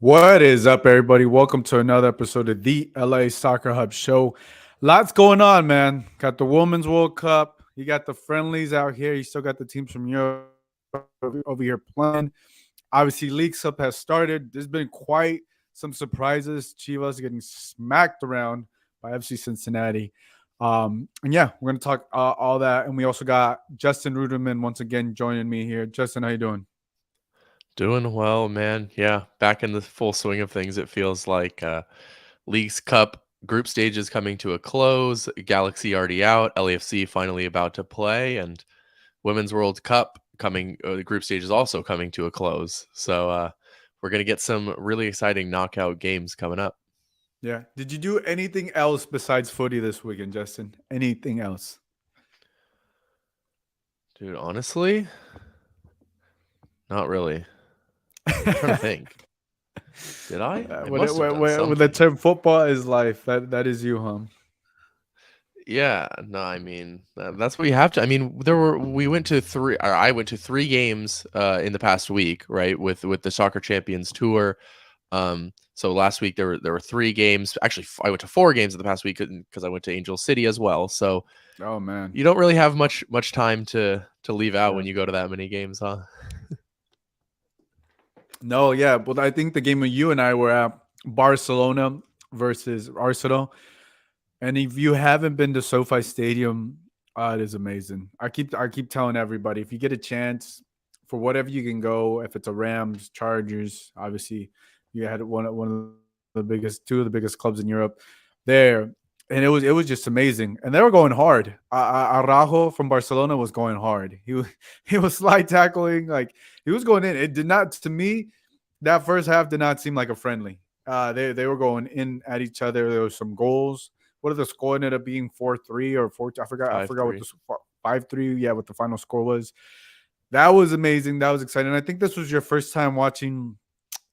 What is up, everybody? Welcome to another episode of the LA Soccer Hub Show. Lots going on, man. Got the Women's World Cup. You got the friendlies out here. You still got the teams from Europe over here playing. Obviously, Leagues Cup has started. There's been quite some surprises. Chivas getting smacked around by FC Cincinnati. And yeah, we're going to talk all that. And we also got Justin Ruderman once again joining me here. Justin, how you doing? Doing well, man. Yeah, back in the full swing of things. It feels like Leagues Cup group stage is coming to a close. Galaxy already out. LAFC finally about to play, and Women's World Cup coming. The group stage is also coming to a close. So we're gonna get some really exciting knockout games coming up, Yeah. Did you do anything else besides footy this weekend, Justin? Anything else? dude. Honestly, not really. I'm trying to think. Did I? I When, must have done when the something. term football is life, that is you, huh? Yeah, no, I mean that's what you have to. I mean, we went to three. Or I went to three games in the past week, right? With the Soccer Champions Tour. So last week there were three games. Actually, I went to four games in the past week because I went to Angel City as well. So Oh man. you don't really have much time to leave out Yeah. when you go to that many games, huh? No, yeah, but I think the game of you and I were at Barcelona versus Arsenal. And if you haven't been to SoFi Stadium, it is amazing. I keep telling everybody if you get a chance for whatever you can go, if it's a Rams, Chargers, obviously you had one of the biggest two of the biggest clubs in Europe there, and it was just amazing. And they were going hard. Araujo from Barcelona was going hard. He was slide tackling like he was going in. It did not to me that first half did not seem like a friendly. They were going in at each other. There was some goals. What did the score ended up being 4-3 or 4? I Five forgot what three. the 5-3. Yeah, what the final score was. That was amazing. That was exciting. I think this was your first time watching.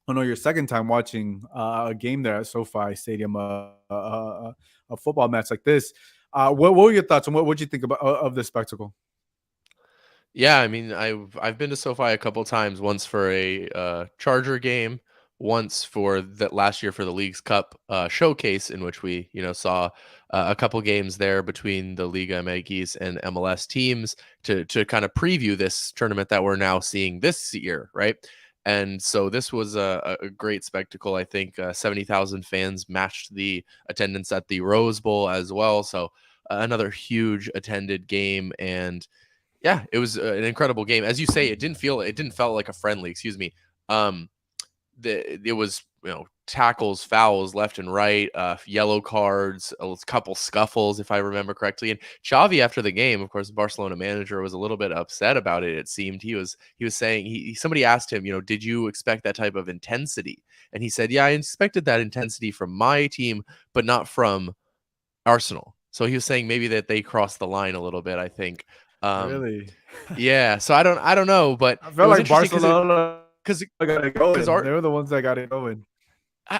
Oh no, your second time watching a game there at SoFi Stadium, a football match like this. What were your thoughts and what would you think about of this spectacle? Yeah, I mean, I've been to SoFi a couple times. Once for a Charger game, once for that last year for the League's Cup showcase, in which we saw a couple games there between the Liga MX and MLS teams to kind of preview this tournament that we're now seeing this year, right? And so this was a great spectacle. I think 70,000 fans matched the attendance at the Rose Bowl as well. So another huge attended game, and yeah, it was an incredible game. As you say, it didn't feel like a friendly, excuse me. Um it was, tackles, fouls left and right, yellow cards, a couple scuffles if I remember correctly. And Xavi after the game, of course, the Barcelona manager was a little bit upset about it. It seemed he was saying somebody asked him, did you expect that type of intensity? And he said, "Yeah, I expected that intensity from my team, but not from Arsenal." So he was saying maybe that they crossed the line a little bit, I think. Um, Really? yeah, so I don't know, but I it felt was like interesting because it Barcelona because got it because going. our They were the ones that got it going.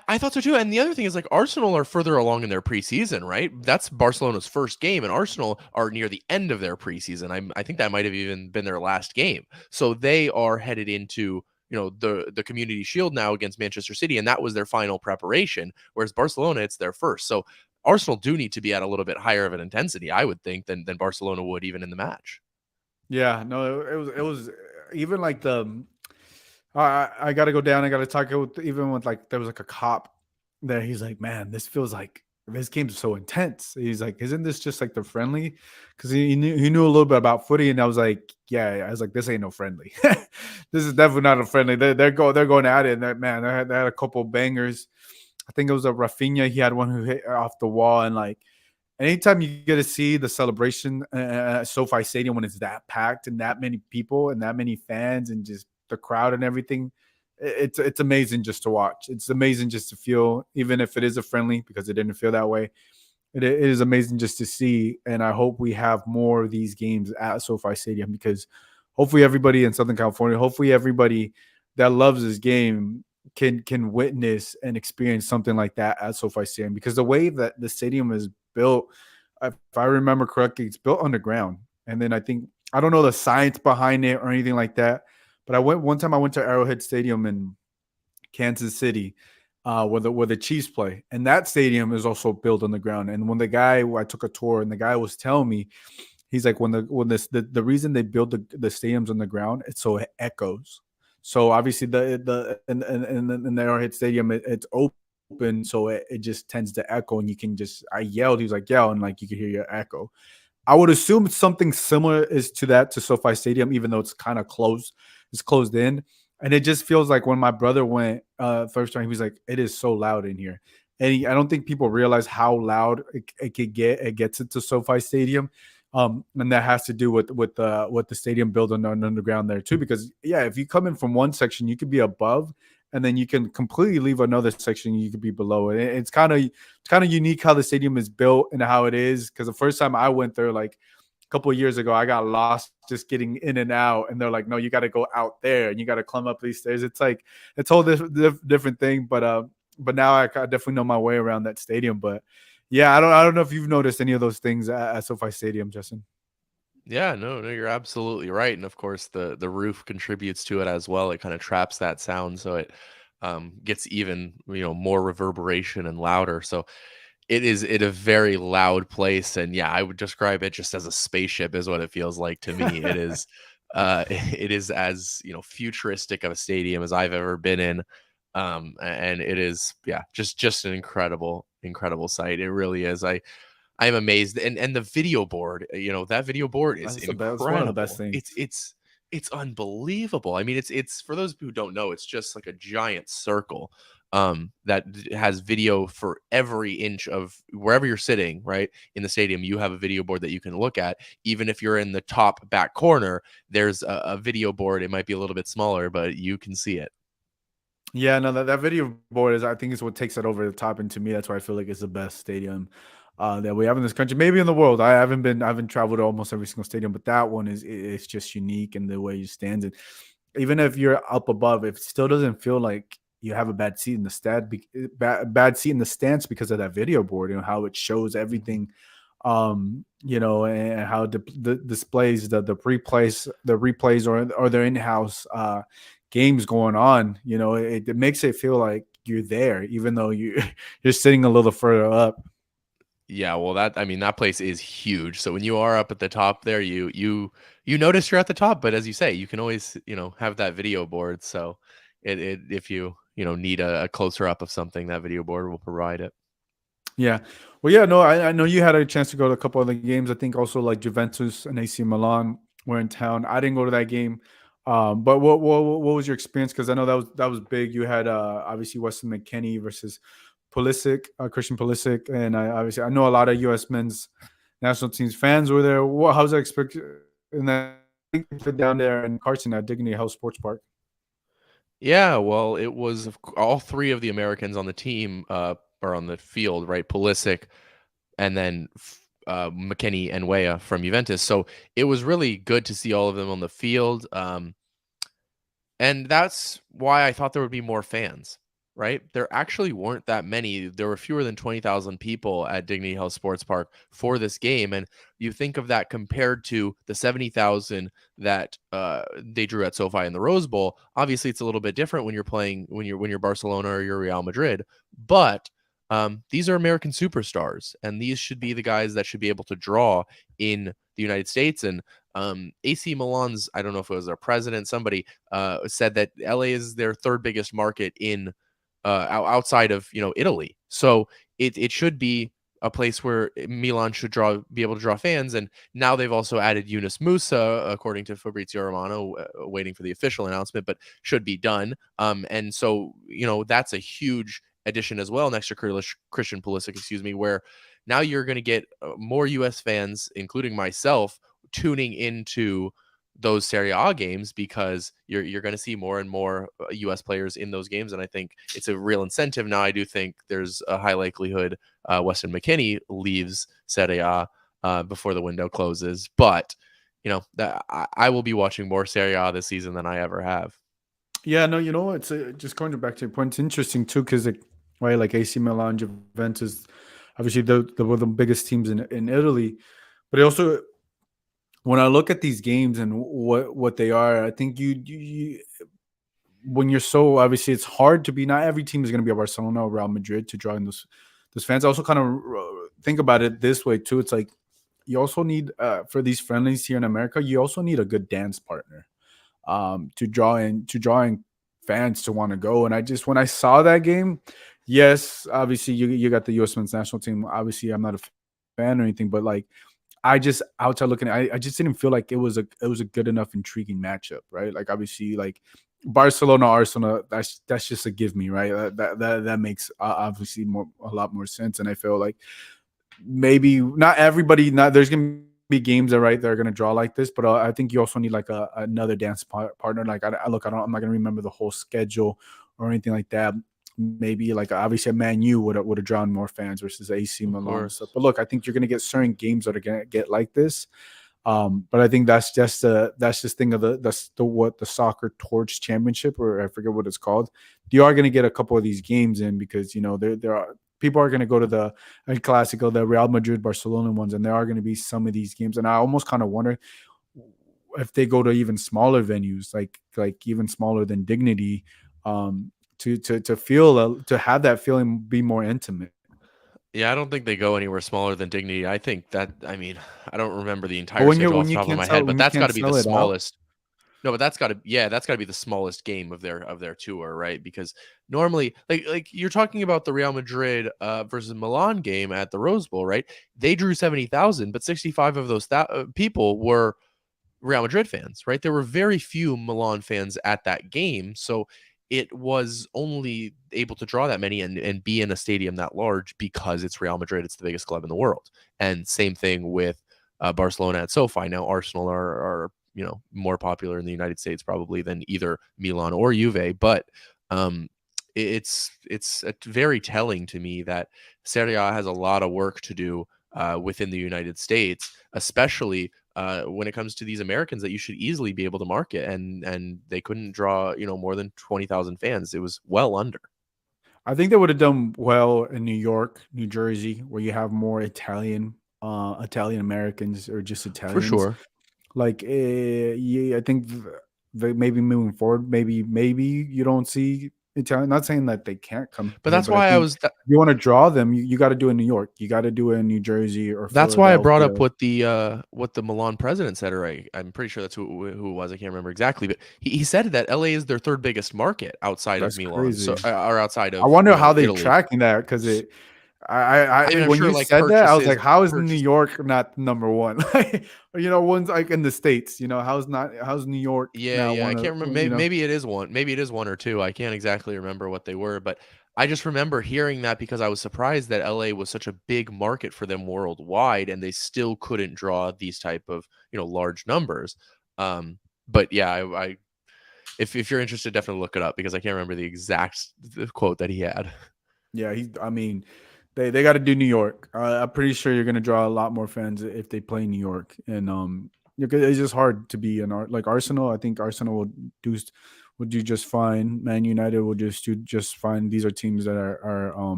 I thought so too. And the other thing is like Arsenal are further along in their preseason, right? That's Barcelona's first game, and Arsenal are near the end of their preseason. I think that might have even been their last game. So they are headed into the Community Shield now against Manchester City, and that was their final preparation. Whereas Barcelona, it's their first. So Arsenal do need to be at a little bit higher of an intensity, I would think, than Barcelona would even in the match. Yeah, no, it was even like the I got to go down. I got to talk with even with like there was like a cop there. He's like, man, this feels like this game's so intense. He's like, isn't this just like the friendly? Because he knew a little bit about footy, and I was like, yeah. I was like, this ain't no friendly. This is definitely not a friendly. They're going at it. And that man, they had a couple bangers. I think it was a Rafinha. He had one who hit off the wall, and like anytime you get to see the celebration at SoFi Stadium when it's that packed and that many people and that many fans and just the crowd and everything, it's amazing just to watch. It's amazing just to feel, even if it is a friendly, because it didn't feel that way. It is amazing just to see, and I hope we have more of these games at SoFi Stadium because hopefully everybody in Southern California, hopefully everybody that loves this game can witness and experience something like that at SoFi Stadium because the way that the stadium is built, if I remember correctly, it's built underground. And then I think I don't know the science behind it or anything like that, but I went one time. I went to Arrowhead Stadium and Kansas City, where the Chiefs play, and that stadium is also built on the ground. And when the guy, I took a tour, and the guy was telling me, he's like, the reason they build the stadiums on the ground, it's so it echoes. So obviously in the Arrowhead Stadium, it's open, so it just tends to echo, and you can just, I yelled, he was like, yell, and like you can hear your echo. I would assume something similar is to that to SoFi Stadium, even though it's kind of closed, it's closed in. And it just feels like when my brother went first time, he was like, "It is so loud in here," and I don't think people realize how loud it could get. It gets into SoFi Stadium, and that has to do with the stadium built on underground there too. Because yeah, if you come in from one section, you could be above, and then you can completely leave another section. You could be below it. It's kind of unique how the stadium is built and how it is. Because the first time I went there, like a couple of years ago, I got lost just getting in and out, and they're like, "No, you got to go out there, and you got to climb up these stairs." It's like it's a whole different thing. But now I definitely know my way around that stadium. But yeah, I don't know if you've noticed any of those things at SoFi Stadium, Justin. Yeah, no, you're absolutely right, and of course the roof contributes to it as well. It kind of traps that sound, so it gets even more reverberation and louder. So it is a very loud place, and yeah, I would describe it just as a spaceship is what it feels like to me. It is it is as futuristic of a stadium as I've ever been in. And it is, yeah, just an incredible sight. It really is. I'm amazed. And the video board, that video board is That's the best. It's one of the best incredible. things. It's unbelievable. I mean, it's for those who don't know, it's just like a giant circle that has video for every inch of wherever you're sitting, right? In the stadium, you have a video board that you can look at. Even if you're in the top back corner, there's a video board. It might be a little bit smaller, but you can see it. Yeah, no, that video board is, I think, is what takes it over the top, and to me, that's why I feel like it's the best stadium that we have in this country, maybe in the world. I haven't traveled to almost every single stadium, but that one is just unique in the way you stand it. Even if you're up above, it still doesn't feel like you have a bad seat in the bad seat in the stands because of that video board and how it shows everything, and how the displays the replays or their in-house games going on. It makes it feel like you're there, even though you're sitting a little further up. Yeah, well, I mean, that place is huge. So when you are up at the top there, you notice you're at the top, but as you say, you can always, have that video board. So it if you, need a closer up of something, that video board will provide it. Yeah. Well, yeah, no, I know you had a chance to go to a couple other games. I think also like Juventus and AC Milan were in town. I didn't go to that game. But what was your experience? Because I know that was big. You had obviously Weston McKennie versus Pulisic, Christian Pulisic, and I know a lot of U.S. men's national teams fans were there. How's that expect in that down there in Carson at Dignity Health Sports Park? Yeah, well, it was all three of the Americans on the team are on the field, right? Pulisic, and then McKennie and Weah from Juventus. So it was really good to see all of them on the field. And that's why I thought there would be more fans, right? There actually weren't that many. There were fewer than 20,000 people at Dignity Health Sports Park for this game. And you think of that compared to the 70,000 that they drew at SoFi in the Rose Bowl. Obviously, it's a little bit different when you're playing, when you're Barcelona or you're Real Madrid. But these are American superstars, and these should be the guys that should be able to draw in the United States. And AC Milan's, I don't know if it was their president, somebody said that LA is their third biggest market in outside of Italy. So it should be a place where Milan should be able to draw fans. And now they've also added Yunus Musa, according to Fabrizio Romano, waiting for the official announcement, but should be done. And so that's a huge addition as well next to Christian Pulisic, excuse me, where now you're going to get more U.S. fans, including myself, tuning into those Serie A games because you're going to see more and more U.S. players in those games, and I think it's a real incentive. Now, I do think there's a high likelihood Weston McKennie leaves Serie A before the window closes, but that I will be watching more Serie A this season than I ever have. Yeah, no, it's just going back to your point. It's interesting too because like AC Milan, Juventus, obviously they were the biggest teams in Italy, but it also, when I look at these games and what they are, I think when you're so obviously it's hard to be. Not every team is going to be a Barcelona or Real Madrid to draw in those fans. I also kind of think about it this way too. It's like you also need for these friendlies here in America, you also need a good dance partner to draw in fans to want to go. And I just when I saw that game, yes, obviously you got the U.S. men's national team. Obviously, I'm not a fan or anything, but like I just outside looking, I just didn't feel like it was a good enough intriguing matchup, right? Like obviously, like Barcelona Arsenal, that's just a give me, right? That makes obviously a lot more sense, and I feel like maybe not everybody. Not there's gonna be games that right they're gonna draw like this, but I think you also need like another dance partner. Like I'm not gonna remember the whole schedule or anything like that. Maybe like obviously a Man U would have drawn more fans versus AC Of Milan and stuff. course. But look, I think you're gonna get certain games that are gonna get like this. But I think that's just thing of the what the soccer torch championship, or I forget what it's called. You are going to get a couple of these games in because there are people are going to go to the El Clasico, the Real Madrid Barcelona ones, and there are going to be some of these games. And I almost kind of wonder if they go to even smaller venues, like even smaller than Dignity, to feel to have that feeling be more intimate. Yeah, I don't think they go anywhere smaller than Dignity. I think that, I mean, I don't remember the But entire when you schedule when off the you top of can't my sell head, but when you that's got can't to be the sell it out, smallest. No, but that's got to be the smallest game of their tour, right? Because normally, like you're talking about the Real Madrid versus Milan game at the Rose Bowl, right? They drew 70,000, but 65 of those people were Real Madrid fans, right? There were very few Milan fans at that game, so it was only able to draw that many and be in a stadium that large because it's Real Madrid. It's the biggest club in the world. And same thing with Barcelona at SoFi. Now Arsenal are more popular in the United States probably than either Milan or Juve, but um, it's very telling to me that Serie A has a lot of work to do within the United States, especially when it comes to these Americans that you should easily be able to market, and they couldn't draw more than 20,000 fans. It was well under. I think they would have done well in New York, New Jersey, where you have more Italian Americans or just For Italians. sure. Like, yeah, I think maybe moving forward, maybe you don't see Italian. Not saying that they can't come But here, that's but I why I think was if you want to draw them, you got to do it in New York. You got to do it in New Jersey or that's why I brought up Philadelphia. what the Milan president said, or I'm pretty sure that's who it was. I can't remember exactly, but he said that LA is their third biggest market outside of That's Milan, so crazy. or outside I of wonder how they Italy. tracking that because I mean, I'm when sure you like said that, I was like, how is New purchase York not number one? One's like in the States, how's New York Yeah, now yeah, I one can't of, remember. Maybe it is one. Maybe it is one or two. I can't exactly remember what they were, but I just remember hearing that because I was surprised that LA was such a big market for them worldwide, and they still couldn't draw these type of large numbers. But yeah, if you're interested, definitely look it up because I can't remember the exact quote that he had. yeah, I mean, they got to do New York. I'm pretty sure you're gonna draw a lot more fans if they play New York, and it's just hard to be like Arsenal. I think Arsenal will do just fine. Man United will just do just fine. These are teams that are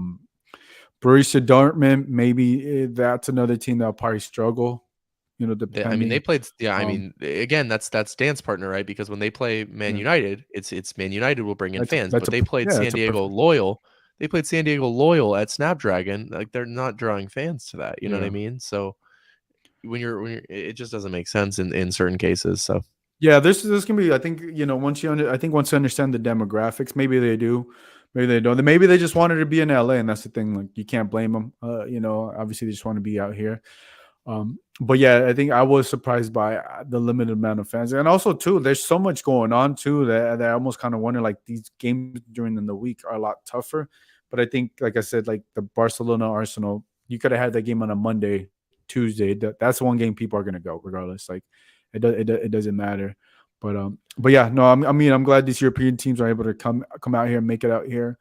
Borussia Dortmund. Maybe that's another team that'll probably struggle. I mean, they Depending. played. Yeah, I Um, mean, again, that's dance partner, right? Because when they play Man yeah, United, it's Man United will bring in that's a, fans, that's but a they played yeah, San that's a Diego perfect. Loyal. They played San Diego Loyal at Snapdragon. Like they're not drawing fans to that. You know what I Yeah. mean? So it just doesn't make sense in certain cases. So Yeah, this can be. I think once you understand the demographics, maybe they do, maybe they don't. Maybe they just wanted to be in LA, and that's the thing. Like you can't blame them. Obviously they just want to be out here. But yeah, I think I was surprised by the limited amount of fans, and also too, there's so much going on too that I almost kind of wonder like these games during the week are a lot tougher. But I think, like I said, like the Barcelona Arsenal, you could have had that game on a Monday, Tuesday. That's one game people are gonna go regardless. Like it doesn't matter. But yeah, no, I'm glad these European teams are able to come out here and make it out here.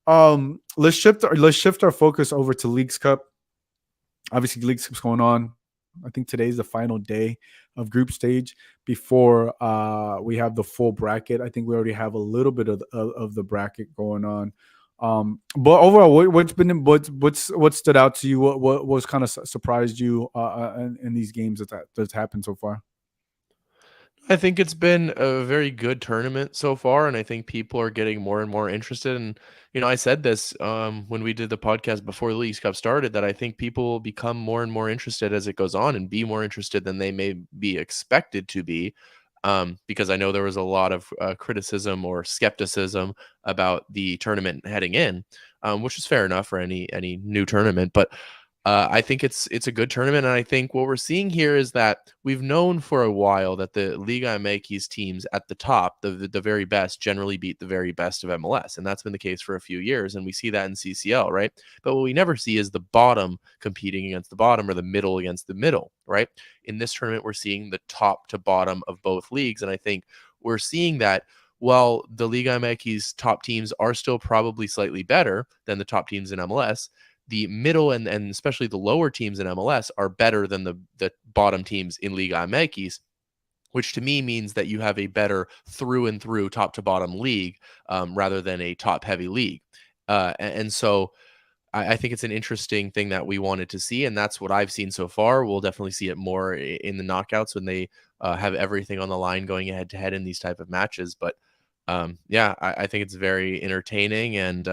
Let's shift our focus over to Leagues Cup. Obviously, Leagues Cup's going on. I think today's the final day of group stage before we have the full bracket. I think we already have a little bit of the bracket going on. But overall, what stood out to you? What was kind of surprised you in these games that's happened so far? I think it's been a very good tournament so far, and I think people are getting more and more interested. And I said this when we did the podcast before the Leagues Cup started, that I think people will become more and more interested as it goes on, and be more interested than they may be expected to be. Because I know there was a lot of criticism or skepticism about the tournament heading in, which is fair enough for any new tournament, but. I think it's a good tournament, and I think what we're seeing here is that we've known for a while that the Liga MX teams at the top, the very best, generally beat the very best of MLS, and that's been the case for a few years, and we see that in CCL, right? But what we never see is the bottom competing against the bottom or the middle against the middle, right? In this tournament, we're seeing the top to bottom of both leagues, and I think we're seeing that while the Liga MX top teams are still probably slightly better than the top teams in MLS, the middle and especially the lower teams in MLS are better than the bottom teams in Liga MX, which to me means that you have a better through and through top to bottom league, rather than a top heavy league. And so I think it's an interesting thing that we wanted to see, and that's what I've seen so far. We'll definitely see it more in the knockouts when they have everything on the line going head to head in these type of matches. But yeah, I think it's very entertaining and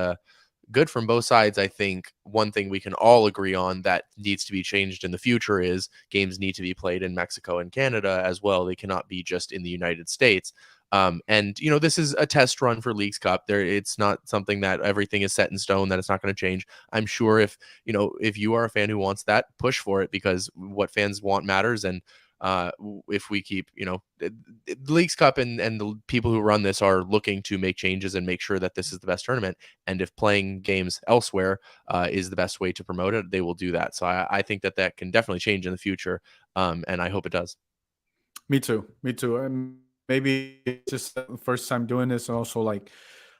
good from both sides. I think one thing we can all agree on that needs to be changed in the future is games need to be played in Mexico and Canada as well. They cannot be just in the United States. And this is a test run for Leagues Cup. It's not something that everything is set in stone, that it's not going to change. I'm sure if you are a fan who wants that, push for it, because what fans want matters. And if we keep, the Leagues Cup and the people who run this are looking to make changes and make sure that this is the best tournament. And if playing games elsewhere is the best way to promote it, they will do that. So I think that can definitely change in the future. And I hope it does. Me too. Me too. And maybe it's just the first time doing this, and also like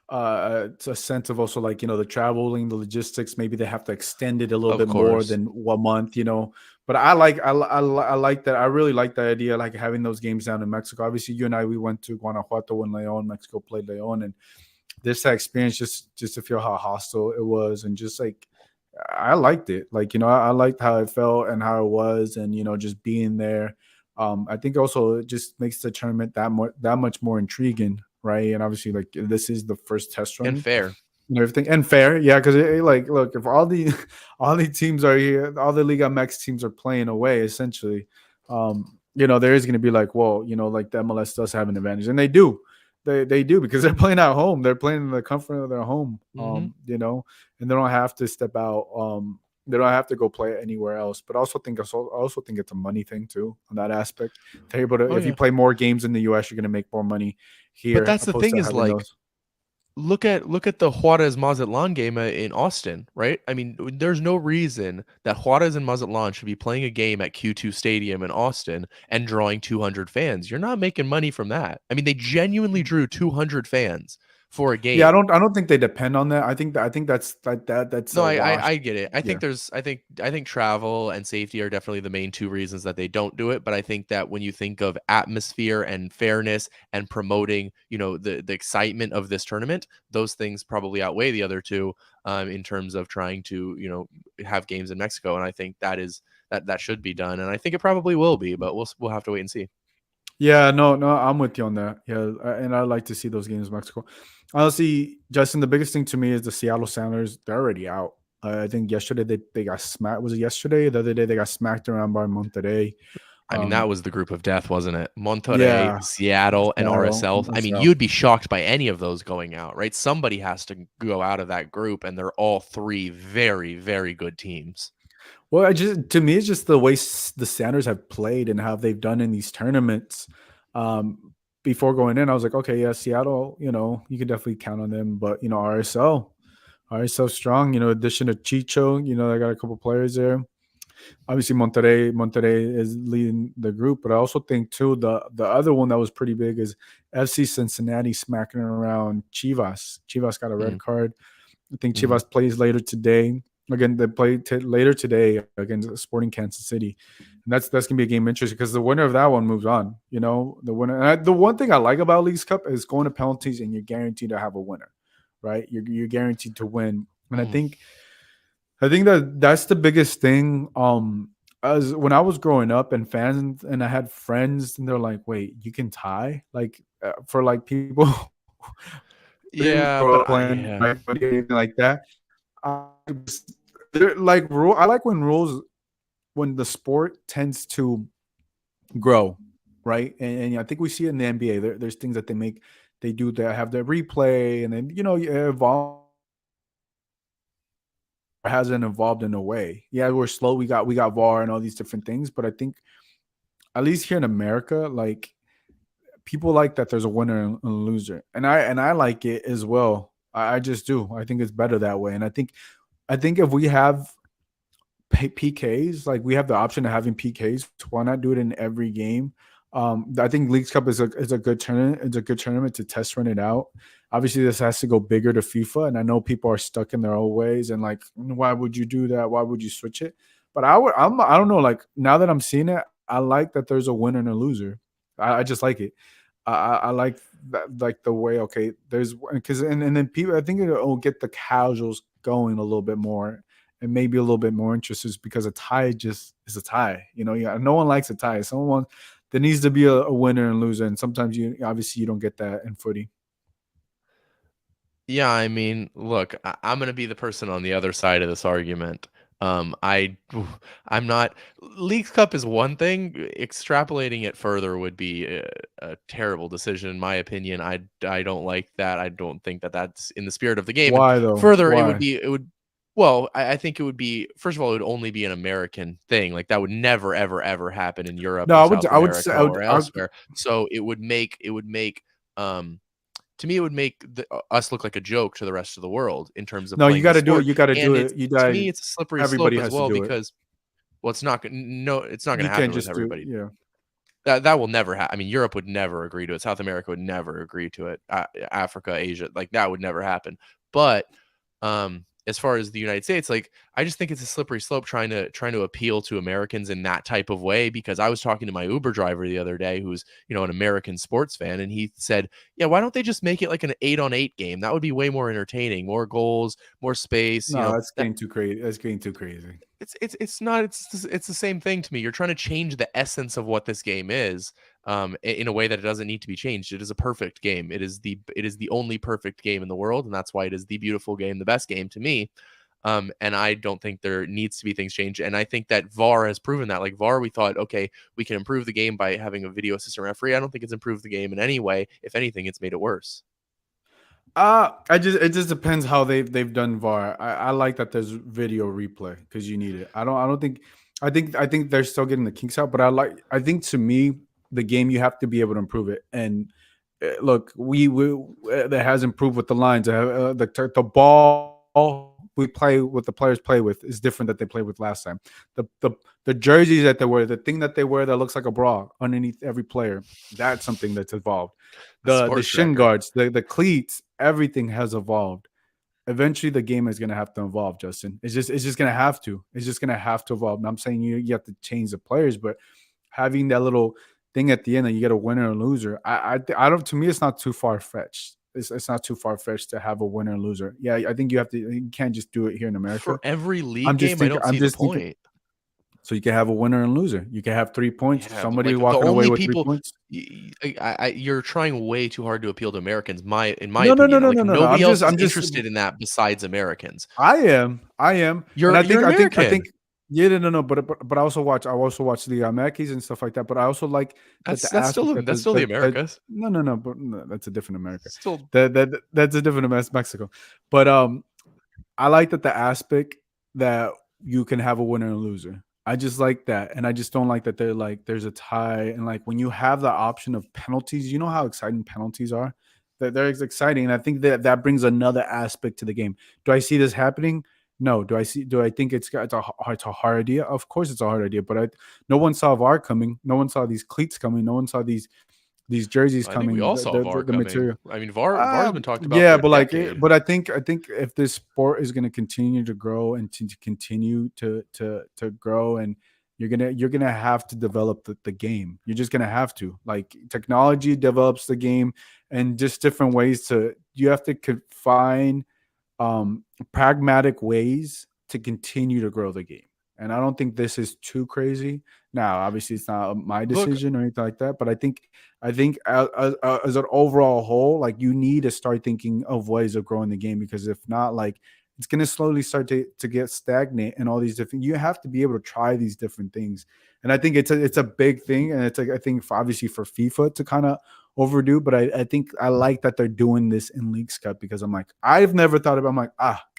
it's a sense of also like the traveling, the logistics. Maybe they have to extend it a little Of bit more course. than 1 month. But I like that. I really like the idea, like having those games down in Mexico. Obviously, you and I, we went to Guanajuato and Leon. Mexico played Leon, and this experience just to feel how hostile it was, and just like I liked it. Like I liked how it felt and how it was, and just being there. I think also it just makes the tournament that much more intriguing, right? And obviously, like this is the first test And run fair. and everything, and fair, yeah. Because like, look, if all the all the teams are here, all the Liga MX teams are playing away, essentially. There is going to be like, well, like the MLS does have an advantage, and they do. They do, because they're playing at home. They're playing in the comfort of their home. Hmm. And they don't have to step out. They don't have to go play anywhere else. But I also think it's a money thing too on that aspect. They're able to, Oh if you yeah. play more games in the US, you're going to make more money But here that's the opposed thing, to is having like, those. look at the Juarez Mazatlan game in Austin, right? I mean, there's no reason that Juarez and Mazatlan should be playing a game at Q2 Stadium in Austin and drawing 200 fans. You're not making money from that. I mean, they genuinely drew 200 fans for a Yeah, I game. don't think they depend on that. I think that's like that's No, a I wash. I get it. I Yeah. think I think travel and safety are definitely the main two reasons that they don't do it. But I think that when you think of atmosphere and fairness and promoting, the excitement of this tournament, those things probably outweigh the other two, in terms of trying to, have games in Mexico. And I think that should be done. And I think it probably will be, but we'll have to wait and see. Yeah, no, I'm with you on that. Yeah, and I like to see those games in Mexico. Honestly, Justin, the biggest thing to me is the Seattle Sounders. They're already out. I think yesterday they got smacked. Was it yesterday? The other day they got smacked around by Monterrey. I mean, that Um, was the group of death, wasn't it? Monterrey, yeah, Seattle, and Seattle, RSL. I mean, SL. you'd be shocked by any of those going out, right? Somebody has to go out of that group, and they're all three very, very good teams. Well, I just to me, it's just the way the Sounders have played and how they've done in these tournaments. Um, Before going in, I was like, okay, yeah, Seattle, you can definitely count on them, but RSL strong. Addition to Chicho, they got a couple players there. Obviously, Monterrey is leading the group, but I also think too the other one that was pretty big is FC Cincinnati smacking around Chivas. Chivas got a red Mm, card. I think mhm. Chivas plays later today. Again, they play later today against Sporting Kansas City, and that's gonna be a game interesting because the winner of that one moves on. The winner. The one thing I like about Leagues Cup is going to penalties, and you're guaranteed to have a winner, right? You're guaranteed to win, and I Mm. think that's the biggest thing. as when I was growing up and fans and I had friends and they're like, "Wait, you can tie?" Like for like people who didn't Yeah, grow but up playing yeah. Knife Fight or anything like that. I just they're like rule. I like when rules when the sport tends to grow, right? And I think we see it in the NBA. There's things that they make, they do that have their replay, and then evolve hasn't evolved in a way. Yeah, we're slow. We got VAR and all these different things, but I think at least here in America, like people like that there's a winner and a loser, and I like it as well. I just do. I think it's better that way, and I think if we have PKs, like we have the option of having PKs, why not do it in every game? I think Leagues Cup is a good tournament. It's a good tournament to test run it out. Obviously, this has to go bigger to FIFA, and I know people are stuck in their old ways and like, why would you do that? Why would you switch it? But I don't know. Like now that I'm seeing it, I like that there's a winner and a loser. I just like it. I like that, like the way. Okay, there's because and then people. I think it'll get the casuals going a little bit more and maybe a little bit more interest is because a tie just is a tie. Yeah, no one likes a tie. Someone there needs to be a winner and loser, and sometimes you obviously you don't get that in footy. Yeah, I mean, look, I'm gonna be the person on the other side of this argument. I, I'm not. Leagues Cup is one thing. Extrapolating it further would be a terrible decision, in my opinion. I don't like that. I don't think that that's in the spirit of the game. And Why though? further, Why? it would. Well, I think it would be. First of all, it would only be an American thing. Like that would never, ever, ever happen in Europe No, or I would. South I would say. America or elsewhere. So it would make. Um, to me, it would make us look like a joke to the rest of the world in terms of No, you playing the got to do it. sport. You got to do And it. it's You to die. me, it's a slippery Everybody slope as has to well do it. because well, it's not no, it's not going You to can't happen with just do. everybody. Yeah. That will never happen. I mean, Europe would never agree to it. South America would never agree to it. Africa, Asia, like that would never happen. But as far as the United States, like I just think it's a slippery slope trying to appeal to Americans in that type of way. Because I was talking to my Uber driver the other day, who's an American sports fan, and he said, "Yeah, why don't they just make it like an 8-on-8 game? That would be way more entertaining, more goals, more space. No, that's That getting too crazy. That's getting too crazy. it's not it's the same thing to me. You're trying to change the essence of what this game is in a way that it doesn't need to be changed. It is a perfect game. It is the only perfect game in the world, and that's why it is the beautiful game, the best game to me. And I don't think there needs to be things changed. And I think that VAR has proven that. Like VAR, we thought, okay, we can improve the game by having a video assistant referee. I don't think it's improved the game in any way. If anything, it's made it worse. It just depends how they've done VAR. I like that there's video replay because you need it. I don't think I think they're still getting the kinks out, but I think to me the game you have to be able to improve it. And look, that has improved with the lines. The ball we play what the players play with is different that they played with last time. The jerseys that they wear, the thing that they wear that looks like a bra underneath every player, that's something that's evolved. The The sports shin record. guards, the cleats, everything has evolved. Eventually the game is going to have to evolve, Justin. It's just going to have to. It's just going to have to evolve. And I'm saying you have to change the players, but having that little thing at the end that you get a winner and loser, I don't. To me, it's not too far fetched. It's not too far fetched to have a winner and loser. Yeah, I think you have to. You can't just do it here in For America. every league I'm just game, I thinking. don't I'm see the just thinking. point. So you can have a winner and loser. You can have 3 points. Yeah, but Somebody like the walking away only with three people, points. you're trying way too hard to appeal to Americans. In my No, no, no, opinion, no, like no, no, no. nobody else is I'm just. interested in that besides Americans. I am, and You're you're an I American. think, yeah, no, no, no, but I also watch the Mackies and stuff like that. But I also like that That's the that's still aspect the, that that's still the Americas. no, no, no, but no, that's a different America. Still, That's a different Mexico. But I like that the aspect that you can have a winner and a loser. I just like that, and I just don't like that they're like there's a tie, and like when you have the option of penalties, you know how exciting penalties are. They're exciting, and I think that brings another aspect to the game. Do I see this happening? No. Do I think it's a hard idea? Of course, it's a hard idea. But no one saw VAR coming. No one saw these cleats coming. No one saw these jerseys I think we coming. all saw VAR The coming. material. I mean, VAR's been talked about Yeah, for a but decade. but I think if this sport is going to continue to grow and to continue to grow, and you're gonna have to develop the game. You're just gonna have to, like, technology develops the game, and just different ways to you have to find pragmatic ways to continue to grow the game. and I don't think this is too crazy. Now, obviously, it's not my Look, decision or anything like that, but I think as an overall whole, like you need to start thinking of ways of growing the game because if not, like it's going to slowly start to get stagnant and all these different. You have to be able to try these different things, and I think it's a big thing, and it's like I think obviously for FIFA to kind of overdo, but I think I like that they're doing this in Leagues Cup because I'm like, I've never thought about I'm like,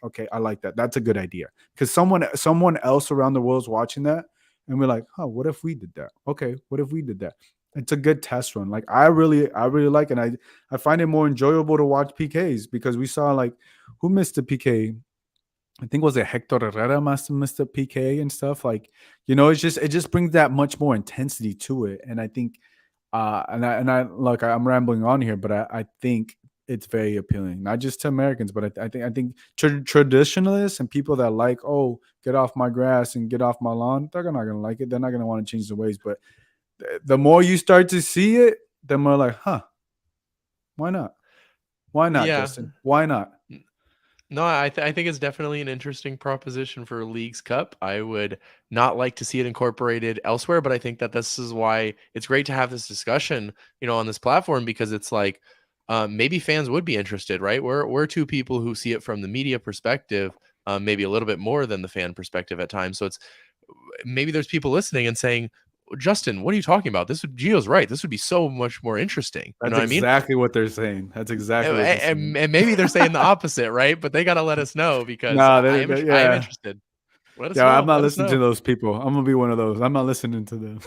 okay, I like that. That's a good idea. Because someone else around the world is watching that and we're like, what if we did that? Okay, what if we did that? It's a good test run. Like I really like it. And I find it more enjoyable to watch PKs because we saw like who missed the PK. I think was it Hector Herrera must have missed a PK and stuff. Like, it just brings that much more intensity to it. And I think and I look, I'm rambling on here, but I think it's very appealing, not just to Americans, but I think traditionalists and people that like, oh, get off my grass and get off my lawn, they're not gonna like it. They're not gonna want to change the ways. But the more you start to see it, the more like, why not? Why not, yeah. Justin? Why not? No, I think it's definitely an interesting proposition for Leagues Cup. I would not like to see it incorporated elsewhere, but I think that this is why it's great to have this discussion, on this platform because it's like maybe fans would be interested, right? We're two people who see it from the media perspective, maybe a little bit more than the fan perspective at times. So it's maybe there's people listening and saying, Justin, what are you talking about? Gio's right. This would be so much more interesting. You know That's what I mean? exactly what they're saying. That's exactly what they're saying. And maybe they're saying the opposite, right? But they got to let us know because No, I am yeah. interested. Let us Yeah, I'm know. not Let us listening to know. those people. I'm gonna be one of those. I'm not listening to them.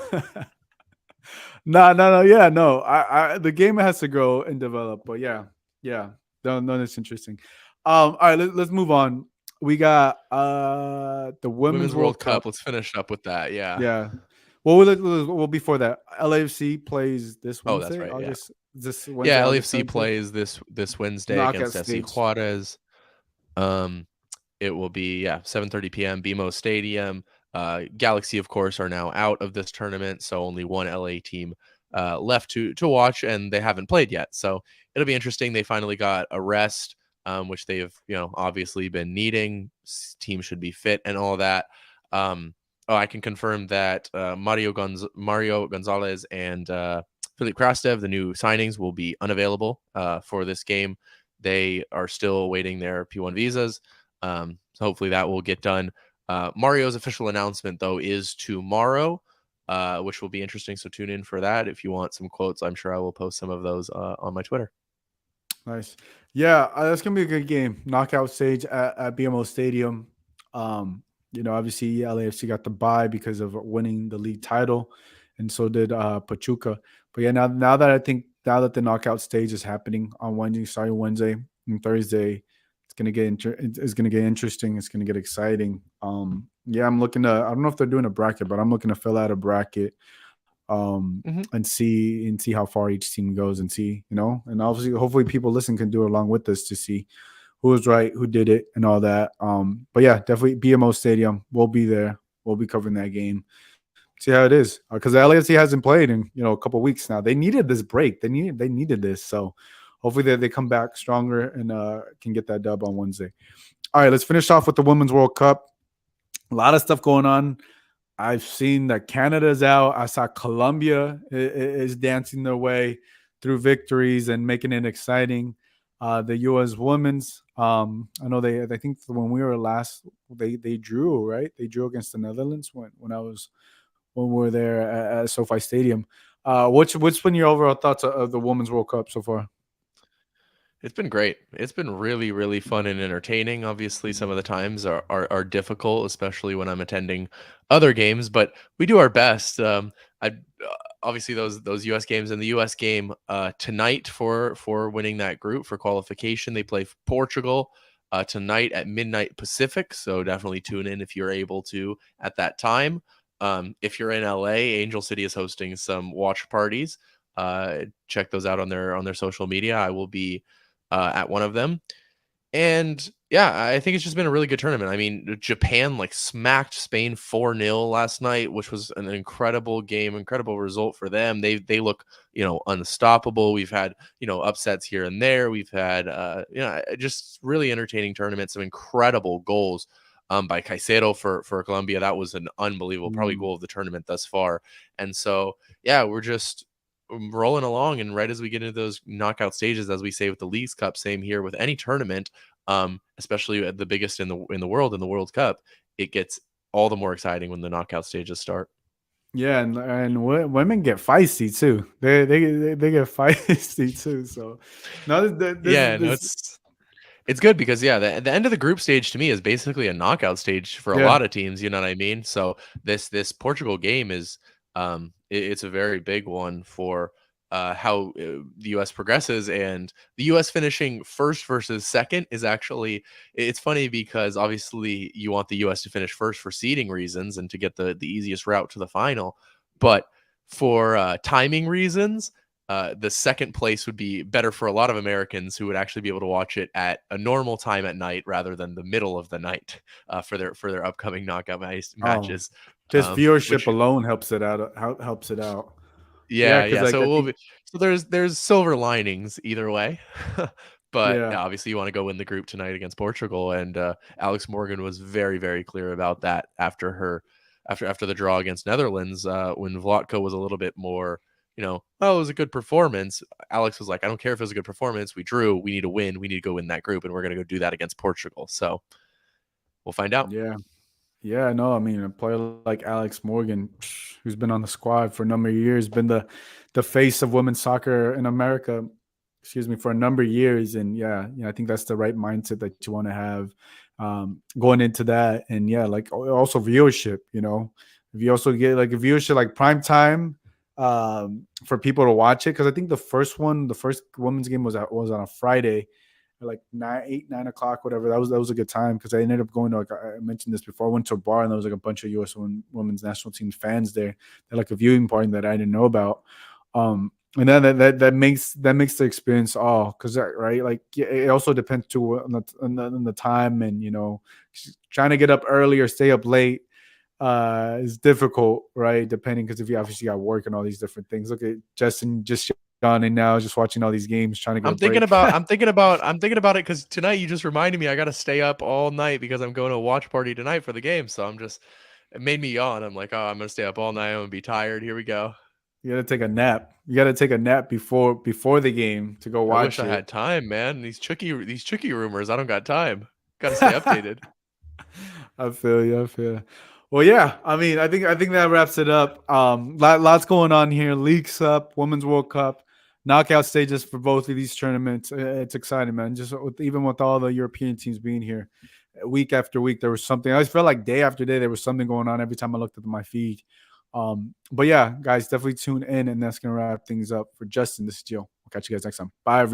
No, no, no. Yeah, no. The game has to grow and develop, but yeah, yeah. No, no, that's interesting. All right, let's move on. We got the Women's Women's World World Cup. Cup. Let's finish up with that. Yeah. Yeah. Well, before that, LAFC plays this Oh, that's Wednesday, right. Yeah. this Wednesday, Yeah. August LAFC 17th. plays this Wednesday Knockout against FC stage. Juarez. Um, it will be 7:30 p.m. BMO Stadium. Galaxy, of course, are now out of this tournament, so only one LA team left to watch, and they haven't played yet. So it'll be interesting. They finally got a rest, which they've obviously been needing. Team should be fit and all that. I can confirm that Mario Gonzalez and Philippe Krastev, the new signings, will be unavailable for this game. They are still awaiting their P1 visas. So hopefully that will get done. Mario's official announcement, though, is tomorrow, which will be interesting. So tune in for that. If you want some quotes, I'm sure I will post some of those on my Twitter. Nice. Yeah, that's gonna be a good game. Knockout stage at BMO Stadium. Obviously LAFC got the bye because of winning the league title, and so did Pachuca. But yeah, now that the knockout stage is happening on Wednesday, starting Wednesday and Thursday, it's gonna get interesting. It's gonna get exciting. Yeah, I'm looking to. I don't know if they're doing a bracket, but I'm looking to fill out a bracket Mm-hmm. and see how far each team goes and see, and obviously hopefully people listen can do it along with us to see who was right, who did it and all that. But yeah, definitely BMO Stadium. We'll be there. We'll be covering that game. See how it is. Because the LAFC hasn't played in a couple of weeks now. They needed this break. They needed this. So hopefully they come back stronger and can get that dub on Wednesday. All right, let's finish off with the Women's World Cup. A lot of stuff going on. I've seen that Canada's out. I saw Colombia is dancing their way through victories and making it exciting. The U.S. women's, I know I think when we were last, they drew, right? They drew against the Netherlands when we were there at SoFi Stadium. What's been your overall thoughts of the Women's World Cup so far? It's been great. It's been really, really fun and entertaining. Obviously, some of the times are difficult, especially when I'm attending other games, but we do our best. I obviously those U.S. games and the U.S. game tonight for winning that group for qualification. They play Portugal tonight at midnight Pacific, so definitely tune in if you're able to at that time. If you're in LA, Angel City is hosting some watch parties. Check those out on their social media. I will be at one of them. And yeah, I think it's just been a really good tournament. I mean, Japan like smacked Spain 4-0 last night, which was an incredible game, incredible result for them. They look, unstoppable. We've had, upsets here and there. We've had just really entertaining tournaments, some incredible goals. by Caicedo for Colombia. That was an unbelievable, probably Mm. goal of the tournament thus far. And so, yeah, we're just rolling along. And right as we get into those knockout stages, as we say with the Leagues Cup, same here with any tournament, especially at the biggest in the world, in the World Cup, it gets all the more exciting when the knockout stages start. Yeah, and women get feisty too. They get feisty too. So no, Yeah, no, this it's good because yeah, the end of the group stage to me is basically a knockout stage for a yeah. lot of teams. You know what I mean? So this Portugal game is it's a very big one for how the U.S. progresses, and the U.S. finishing first versus second is actually, it's funny because obviously you want the U.S. to finish first for seeding reasons and to get the easiest route to the final, but for timing reasons, the second place would be better for a lot of Americans who would actually be able to watch it at a normal time at night rather than the middle of the night for their upcoming knockout Oh, matches. just viewership Which alone helps it out. Helps it out. Yeah, yeah, because yeah. like So I it will think be, so there's silver linings either way. But yeah. yeah, obviously you want to go win the group tonight against Portugal, and Alex Morgan was very very clear about that after after the draw against Netherlands, when Vlatko was a little bit more, oh, it was a good performance. Alex was like, I don't care if it was a good performance. We drew. We need to win. We need to go win that group, and we're gonna go do that against Portugal. So we'll find out. Yeah. Yeah, no, I mean a player like Alex Morgan, who's been on the squad for a number of years, been the face of women's soccer in America, excuse me, for a number of years. And yeah, I think that's the right mindset that you want to have going into that. And yeah, like also viewership, if you also get like a viewership like prime time for people to watch it. Cause I think the first women's game was on a Friday at like 9, 8, 9 o'clock, whatever. That was a good time because I ended up going to, like I mentioned this before. I went to a bar and there was like a bunch of U.S. women's national team fans there. They're like a viewing party that I didn't know about. And then that makes the experience all because right, like it also depends too on the time, and trying to get up early or stay up late is difficult, right? Depending, because if you obviously got work and all these different things. Look at Justin just yawning now, just watching all these games, trying to get a break. I'm thinking about it because tonight you just reminded me I got to stay up all night because I'm going to a watch party tonight for the game. So it made me yawn. I'm like, oh, I'm gonna stay up all night. I'm gonna be tired. Here we go. You gotta take a nap. You gotta take a nap before the game to go I wish watch I it. had time, man. These Chucky rumors. I don't got time. Got to stay updated. I feel you. I feel you. Well, yeah. I mean, I think that wraps it up. Lots going on here. Leagues up, Women's World Cup, knockout stages for both of these tournaments. It's exciting, man. Just even with all the European teams being here, week after week, there was something. I always felt like day after day there was something going on every time I looked at my feed. But yeah, guys, definitely tune in, and that's gonna wrap things up for Justin. This is Joe. We'll catch you guys next time. Bye.